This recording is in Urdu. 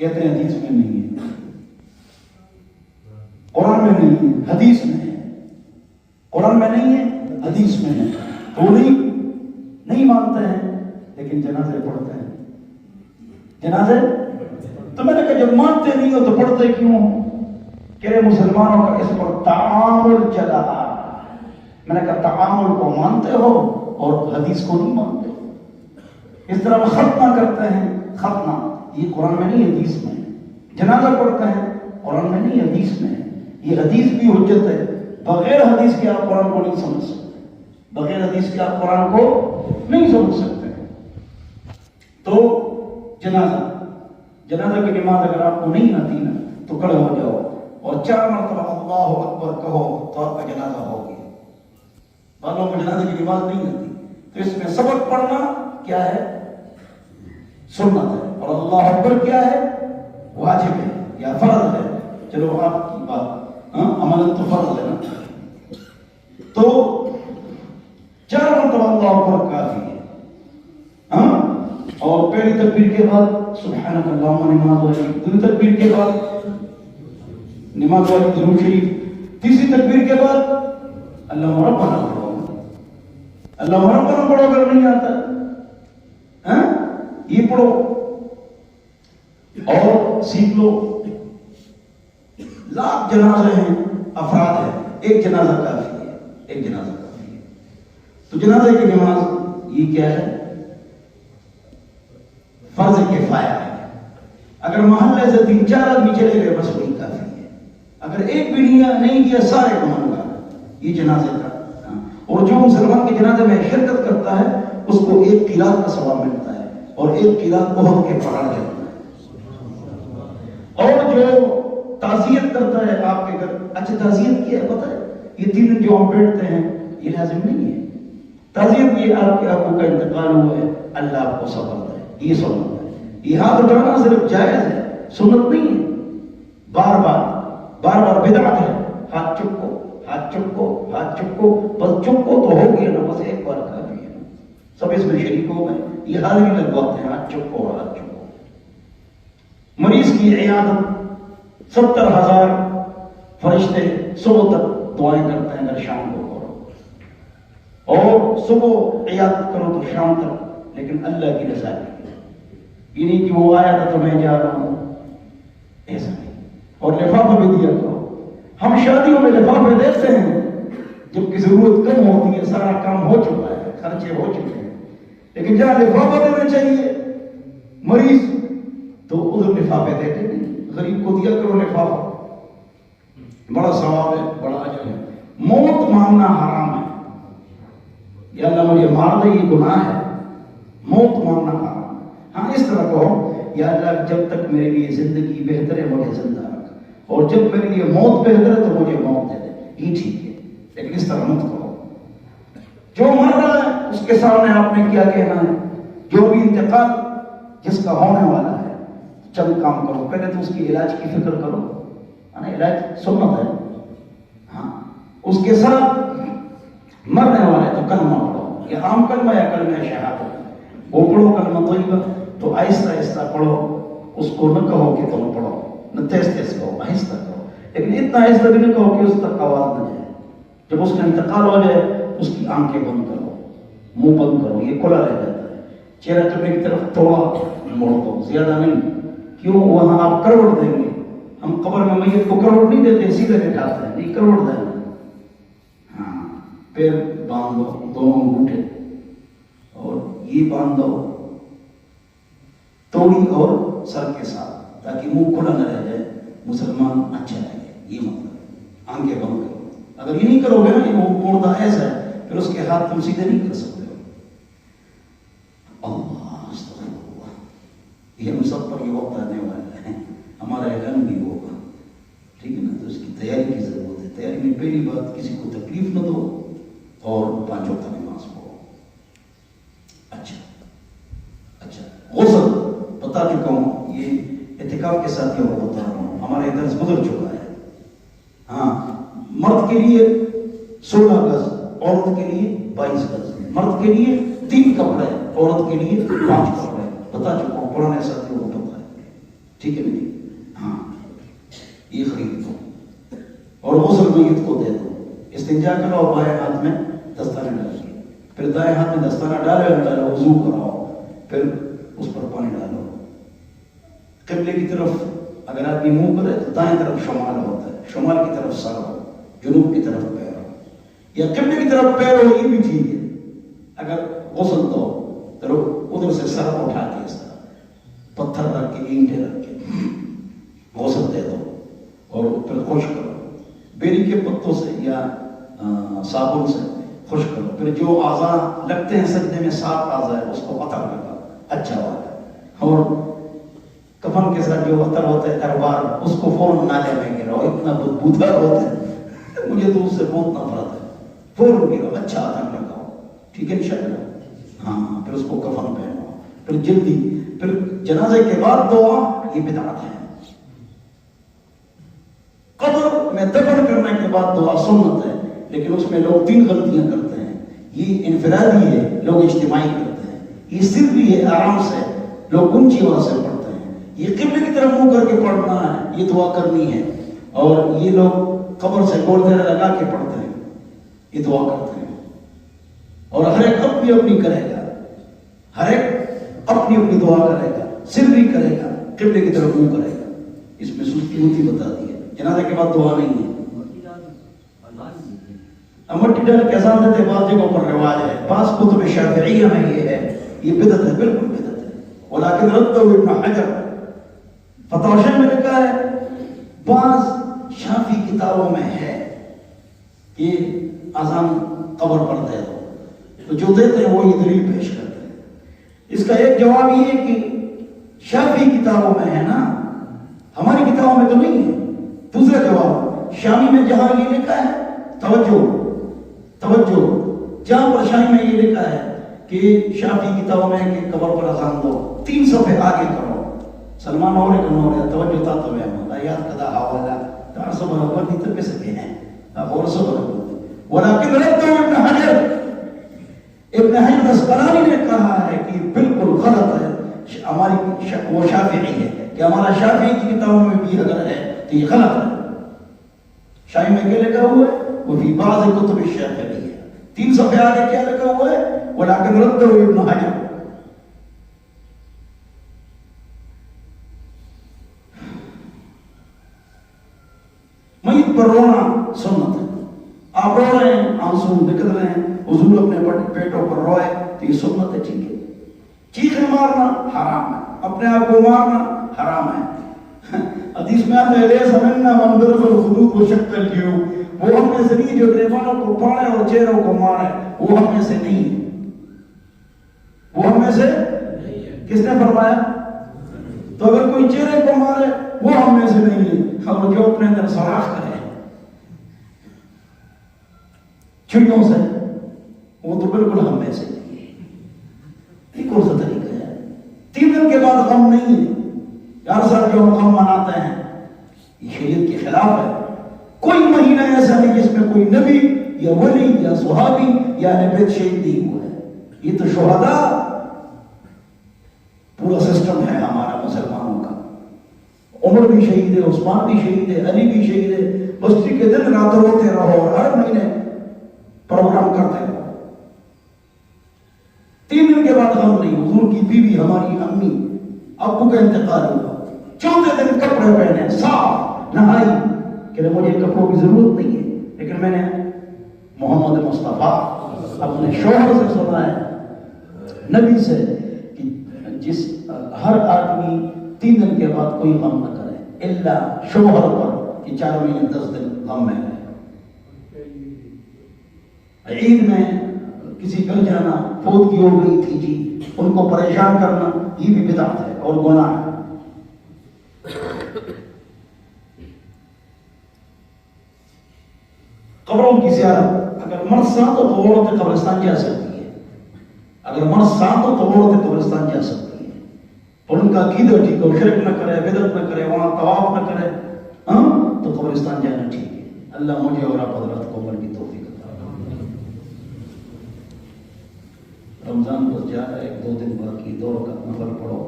کہتے ہیں حدیث میں نہیں ہے، قرآن میں نہیں ہے، حدیث میں ہے۔ قرآن میں نہیں ہے، حدیث میں ہے، تو نہیں مانتے ہیں، لیکن جنازے پڑھتے ہیں۔ جنازے تو میں نے کہا جب مانتے نہیں ہو تو پڑھتے کیوں؟ کہ مسلمانوں کا اس پر تعامل چلا۔ میں نے کہا تعامل کو مانتے ہو اور حدیث کو نہیں مانتے۔ اس طرح وہ ختنہ کرتے ہیں، ختنہ یہ قرآن میں نہیں حدیث میں ہے۔ جنازہ پڑھتے ہیں، قرآن میں نہیں حدیث میں ہے۔ یہ حدیث بھی حجت ہے، بغیر حدیث کے آپ قرآن کو نہیں سمجھ سکتے، بغیر حدیث کے آپ قرآن کو نہیں سمجھ سکتے۔ تو جنازہ کی نماز اگر آپ کو نہیں آتی نا تو کھڑے ہو جاؤ اور 4 مرتبہ اللہ اکبر کہو تو آپ کا جنازہ ہو گیا۔ بعضوں کو جنازے کی نماز نہیں آتی تو اس میں سبق پڑھنا کیا ہے؟ سنت ہے، اور اللہ اکبر کیا ہے؟ واجب ہے یا فرض ہے۔ چلو آپ کی بات عمل تو فرض ہے نا، تو 4 مرتبہ اللہ اکبر کافی ہے۔ اور پہلی تکبیر کے بعد سبحانک اللہم نماز والی، دوسری تکبیر کے بعد نماز والی درود شریف، تیسری تکبیر کے بعد اللہم ربنا پڑھو، اللہم ربنا پڑھو اگر نہیں آتا یہ پڑھو اور سیکھ لو۔ لاکھ جنازے ہیں، افراد ہیں، ایک جنازہ کافی ہے، ایک جنازہ کافی ہے۔ تو جنازے کی نماز یہ کیا ہے؟ فرض کفایہ ہے۔ اگر محلے سے 3-4 آدمی چلے گئے بس وہی کافی ہے، اگر ایک بھی نہیں کیا سارے کو منگا یہ جنازے کا۔ اور جو مسلمان کے جنازے میں شرکت کرتا ہے اس کو 1 قیراط کا ثواب ملتا ہے، اور 1 قیراط احد کے پہاڑ جاتا ہے۔ اور جو تعزیت کرتا ہے آپ کے گھر، اچھا تعزیت کیا ہے پتہ ہے؟ یہ 3 دن جو ہم بیٹھتے ہیں یہ لازم نہیں ہے۔ تعزیت یہ آپ کے ابو کا انتقال ہوا ہے، اللہ آپ کو صبر دے، یہ سنت ہے۔ یہ ہاتھ اٹھانا صرف جائز ہے، سنت نہیں ہے۔ بار بار بدعت ہے۔ ہاتھ چکو، ہاتھ چکو، ہاتھ چکو، بس چکو تو ہو گیا نا، بس ایک بار کافی ہے نا، سب اس میں شریک ہو گئے۔ یہ حاضری لگواتے ہیں، ہاتھ چکو، ہاتھ چکو۔ مریض کی عیادت 70,000 فرشتے صبح تک دعائیں کرتے ہیں، اگر شام کو کرو اور صبح عیادت کرو تو شام تک، لیکن اللہ کی رضا کے لیے، یہ نہیں کہ وہ آیا تھا تو میں جا رہا ہوں، ایسا نہیں۔ اور لفافہ بھی دیا کرو۔ ہم شادیوں میں لفافے دیتے ہیں جب کی ضرورت کم ہوتی ہے، سارا کام ہو چکا ہے، خرچے ہو چکے ہیں، لیکن جہاں لفافہ دینا چاہیے مریض تو ادھر لفافے دیتے نہیں۔ غریب کو دیا کرو لفافہ، بڑا ثواب ہے، بڑا اجر ہے۔ موت مانگنا حرام ہے، یا اللہ مجھے مار دے یہ گناہ ہے، موت مانگنا حرام ہے۔ ہاں اس طرح کہو یا اللہ جب تک میرے لیے زندگی بہتر ہے مجھے زندہ رکھ، اور جب میرے لیے موت بہتر ہے تو مجھے موت دے دے، یہ ٹھیک ہے، لیکن اس طرح مت کرو۔ جو مر رہا ہے اس کے سامنے آپ نے کیا کہنا ہے؟ جو بھی انتقال جس کا ہونے والا ہے چند کام کرو، پہلے تو اس کی علاج کی فکر کرو، علاج سنت ہے۔ ہاں اس کے ساتھ مرنے والے تو کلمہ پڑھو، یا عام کلمہ یا کلمہ شہادت، وہ پڑھو کلمہ طیبہ، تو آہستہ آہستہ پڑھو، اس کو نہ کہو کہ تم پڑھو، نہ تیز تیز کہو، آہستہ کہو، لیکن اتنا آہستہ بھی نہ کہو کہ اس تک آواز نہ جائے۔ جب اس کا انتقال ہو جائے اس کی آنکھیں بند کرو، منہ بند کرو، یہ کھلا رہ جاتا ہے، چہرہ قبلے کی طرف تھوڑا موڑ دو، زیادہ نہیں، کیوں وہاں آپ کروڑ دیں گے، ہم قبر میں میت کو کروڑ نہیں دیتے، سیدھے بٹھاتے ہیں، نہیں کروڑ دینا۔ ہاں پیر باندھ دو، دونوں انگوٹھے، اور یہ باندھ دو توڑی اور سر کے ساتھ، تاکہ منہ کھلا نہ رہ جائے، مسلمان اچھا لگے، یہ مطلب۔ آنکھیں بند کرو، اگر یہ نہیں کرو گے نا، یہ مردہ ایسا ہے پھر اس کے ہاتھ تم سیدھے نہیں کر سکتے ہو۔ اللہ استغفر اللہ، یہ ہم سب پر یہ وقت آنے والا ہے، ہمارا اعلان بھی ہوگا، ٹھیک ہے نا؟ تو اس کی تیاری کی ضرورت ہے۔ تیاری میں پہلی بات کسی کو تکلیف نہ دو، اور 5 وقت نماز پڑھو۔ اچھا غسل بتا چکا ہوں، یہ اعتکاف کے ساتھیوں کو بتا رہا ہوں، ہمارے درس گزر چکا ہے۔ ہاں مرد کے لیے 16 گز، عورت کے لیے 22 گز، مرد کے لیے 3 کپڑے، عورت کے لیے 5 کپڑے، بتا چکا ہوں، پرانے ساتھیوں کو پتا ہے۔ ٹھیک ہے نہیں؟ ہاں یہ خرید دو اور غسل میت کو دے دو. استنجا کرو اور بائیں ہاتھ میں دستانہ ڈالو، پھر دائیں ہاتھ میں دستانہ ڈالو، وضو کراؤ، پھر اس پر پانی ڈالو. قبلے کی طرف اگر آدمی منہ کرے تو دائیں طرف شمال ہوتا ہے، شمال کی طرف سر ہو، جنوب کی طرف پیر ہو، یا قبلے کی طرف پیر ہو، یہ بھی ٹھیک ہے. اگر غسل دو تو ادھر سے سر اٹھا کے اس طرح پتھر رکھ کے اینٹیں رکھ کے غسل دے دو اور پھر خشک کرو بیری کے پتوں سے یا صابن سے خشک کرو. پھر جو اعضاء لگتے ہیں سجدے میں 7 اعضاء ہے اس کو عطر لگا اچھا والا، اور کفن کے ساتھ جو عطر ہوتا ہے اربار اس کو فوراً نالے میں گراؤ، اتنا بدبودار ہوتا ہے مجھے تو اس سے بہت نفرت ہے. فوراً گراؤ، اچھا عطر لگاؤ، ٹھیک ہے انشاءاللہ. ہاں پھر اس کو کفن پہنو، پھر جلدی، پھر جنازے کے بعد دعا، یہ بدعت ہے. قبر میں دفن کرنے کے بعد دعا سنت ہے، لیکن اس میں لوگ 3 غلطیاں کرتے ہیں. یہ انفرادی ہے، لوگ اجتماعی کرتے ہیں. یہ سری ہے، آرام سے لوگ اونچی آواز سے پڑھتے ہیں. یہ قبلے کی طرف منہ کر کے پڑھنا ہے، یہ دعا کرنی ہے. اور یہ لوگ قبر سے گول گھیرا لگا کے پڑھتے ہیں، یہ دعا کرتے ہیں. اور ہر ایک اپنی اپنی کرے گا، ہر ایک اپنی اپنی دعا کرے گا، سری کرے گا، قبلے کی طرف منہ کرے گا. اس میں سستی ہوتی بتا دی ہے. جنازے کے بعد دعا نہیں ہے. مٹی ڈال کے اذان دیتے بعض جگہوں پر رواج ہے، بعض کتب شافعیہ میں یہ ہے، یہ بدعت ہے، بالکل بدعت ہے. ولیکن رده ابن حجر فتاوی میں لکھا ہے، بعض شافعی کتابوں میں ہے کہ اذان قبر پر دے دو، تو جو دیتے ہیں وہ یہ دلیل پیش کرتے ہیں. اس کا ایک جواب یہ ہے کہ شافعی کتابوں میں ہے نا، ہماری کتابوں میں تو نہیں ہے. دوسرا جواب، شامی میں جہاں یہ لکھا ہے، توجہ جہاں پر شامی میں یہ لکھا ہے کہ شافعی کتابوں میں کہ قبر پر اذان دو، 3 صفحے آگے کرو. سلمان اور ایک نور ہے، توجہ تا تو ہے یاد کدا حوالہ تار سب رہا دی تک سکے ہیں اور سب رہا. ولیکن رده ابن حجر اسقلانی نے کہا ہے کہ بالکل غلط ہے. ہماری وہ شافعی ہے کہ ہمارا شافعی کی کتابوں میں بھی اگر ہے تو یہ غلط ہے. شامی میں کیا لکھا ہوا ہے؟ وہ فی بعض کتب الشافعی ہے. 3 صفحے آگے کیا لکھا ہوا ہے؟ ولیکن رده ابن حجر. میت پر رونا سنت ہے. آپ رو رہے ہیں، آنسو نکل رہے ہیں، حضور اپنے پیٹوں پر روئے تو یہ سنت ہے، ٹھیک ہے. چیخیں مارنا حرام ہے، اپنے آپ کو مارنا حرام ہے. حدیث میں آتا ہے لیس منا من ضرب الخدود وشق الجیوب، وہ ہم میں سے نہیں جو گریبانوں کو پھاڑے اور چہروں کو مارے، وہ ہم میں سے نہیں ہے. وہ ہم میں سے کس نے فرمایا؟ تو اگر کوئی چہرے کو مارے وہ ہم میں سے نہیں ہے، اور جو اپنے اندر سوراخ کرے چھڑیوں سے وہ تو بالکل ہم میں سے نہیں ہے. یہ کون سا طریقہ ہے؟ 3 دن کے بعد غم نہیں ہے. ہر سال جو ہم غم مناتے ہیں یہ شریعت کے خلاف ہے. کوئی مہینہ ایسا نہیں جس میں کوئی نبی یا ولی یا صحابی یا اہل بیت شہید نہیں ہوا ہے. یہ تو شہداء پورا سسٹم ہے ہمارا مسلمانوں کا. عمر بھی شہید ہے، عثمان بھی شہید ہے، علی بھی شہید ہے. بستی کے دن رات روتے رہو اور ہر مہینے پروگرام کرتے رہو. 3 دن کے بعد غم نہیں. حضور کی بیوی ہماری امی ابو کا انتقال ہوا، 14 دن کپڑے پہنے صاف نہائی کہ مجھے کپڑوں کی ضرورت نہیں ہے، لیکن میں نے محمد مصطفیٰ اپنے شوہر سے سنا ہے، نبی سے، کہ جس ہر آدمی 3 دن کے بعد کوئی غم نہ کرے الا شوہر پر کہ 4 مہینے 10 دن غم میں ہے. عید میں کسی گھر جانا، فوت کی ہو گئی تھی جی، ان کو پریشان کرنا، یہ بھی بدعت ہے اور گناہ ہے. قبروں کی زیارت، اگر مرد ساتھ ہو تو عورت قبرستان جا سکتی ہے. اگر مرد ساتھ ہو تو عورت قبرستان جا سکتی ہے. اور ان کا عقیدہ ٹھیک ہو، شرک نہ کرے، بدعت نہ کرے، وہاں طواف نہ کرے، تو قبرستان جانا ٹھیک ہے. اللہ مجھے اور آپ حضرات کو عمل کی توفیق عطا فرمائے. رمضان بس جا رہا ہے، 1-2 دن باقی، 2 رکعت نفل پڑھو.